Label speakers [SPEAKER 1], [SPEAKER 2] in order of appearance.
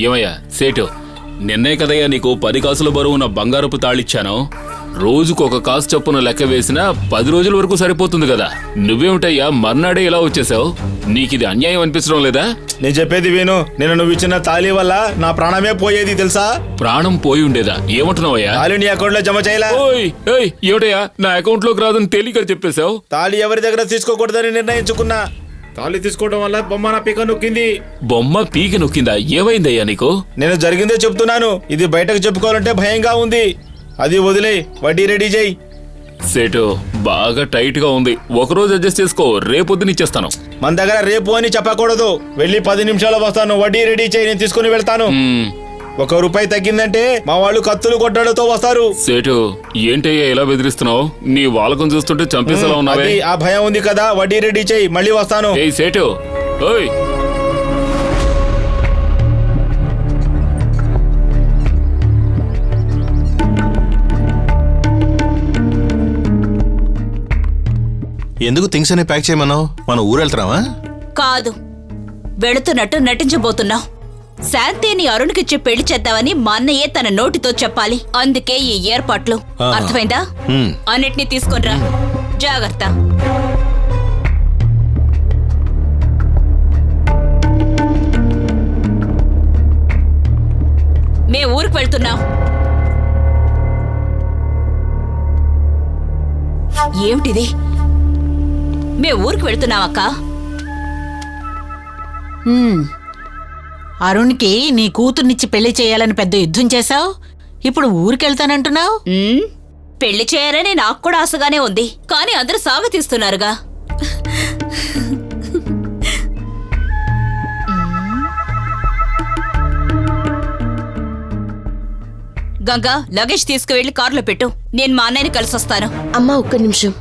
[SPEAKER 1] ఏమయ్యా సేటు, నిన్నే కదయ్యా నీకు 10 కాసుల బరువున్న బంగారపు తాళిచ్చాను. రోజుకు 1 కాసు చొప్పున లెక్క వేసినా 10 రోజుల వరకు సరిపోతుంది కదా. నువ్వేమిటయ్యా మర్నాడే ఇలా వచ్చేసావు? నీకిది అన్యాయం అనిపించడం లేదా?
[SPEAKER 2] నేను చెప్పేది విను. నేను నువ్వు ఇచ్చిన తాళి వల్ల నా ప్రాణమే పోయేది తెలుసా?
[SPEAKER 1] ప్రాణం పోయి ఉండేదా? ఏమంటున్నావయ్యా?
[SPEAKER 2] తాళి నీ అకౌంట్ లో జమ చేయలే.
[SPEAKER 1] ఏమిటయ్యా నా అకౌంట్ లోకి రాదని తేలిక చెప్పేశావు?
[SPEAKER 2] తాళి ఎవరి దగ్గర తీసుకోకూడదని నిర్ణయించుకున్నా. తాళి తీసుకోవడం వల్ల బొమ్మ నా పీక నొక్కింది.
[SPEAKER 1] బొమ్మ పీక నొక్కిందా? ఏమైందయ్యా నీకు?
[SPEAKER 2] నేను జరిగిందే చెప్తున్నాను. ఇది బయటకు చెప్పుకోవాలంటే భయంగా ఉంది. అది వదిలే, వడ్డీ రెడీ చేయి.
[SPEAKER 1] సేటు బాగా టైట్ గా ఉంది. ఒకరోజు అడ్జస్ట్ చేసుకో, రేపొద్దున ఇచ్చేస్తాను.
[SPEAKER 2] మన దగ్గర రేపు అని చెప్పకూడదు. వెళ్ళి 10 నిమిషాలు వస్తాను. వడ్డీ రెడీ చేయి, నేను తీసుకుని వెళ్తాను. 1 రూపాయి తగ్గిందంటే మా వాళ్ళు కత్తులు కొట్టడంతో వస్తారు.
[SPEAKER 1] సేటు ఏంటయ్యా ఇలా బెదిరిస్తున్నావు? నీ వాలకం చూస్తుంటే చంపేసేలా ఉన్నావే.
[SPEAKER 2] ఆ భయం ఉంది కదా. వడ్డీ రెడీ చేయి, మళ్ళీ వస్తాను.
[SPEAKER 1] ఏయ్ సేటు, ఓయ్
[SPEAKER 3] ఎందుకు థింగ్స్ అనే ప్యాక్ చేయమన్నావు? మనం ఊరు వెళ్తున్నావా?
[SPEAKER 4] కాదు, వెళుతున్నట్టు నటించబోతున్నావు. శాంతిని అరుణ్కిచ్చి పెళ్లి చేద్దామని మా అన్నయ్యే తన నోటితో చెప్పాలి. అందుకే ఈ ఏర్పాట్లు. అర్థమైందా? అన్నిటినీ తీసుకొనిరా. జాగ్రత్త. మే ఊరికి వెళ్తున్నాం. ఏమిటిది? మే ఊరికి వెళ్తున్నావక్క?
[SPEAKER 5] అరుణ్కి నీ కూతుర్నిచ్చి పెళ్లి చేయాలని పెద్ద యుద్ధం చేశావు. ఇప్పుడు ఊరికెళ్తానంటున్నావు?
[SPEAKER 4] పెళ్లి చేయాలని నాకు కూడా ఆశగానే ఉంది, కానీ అందరూ సాగతీస్తున్నారుగా. గంగా, లగేజ్ తీసుకువెళ్లి కారులో పెట్టు. నేను మా అన్నయ్యని కలిసి వస్తాను.
[SPEAKER 6] అమ్మా, ఒక్క నిమిషం.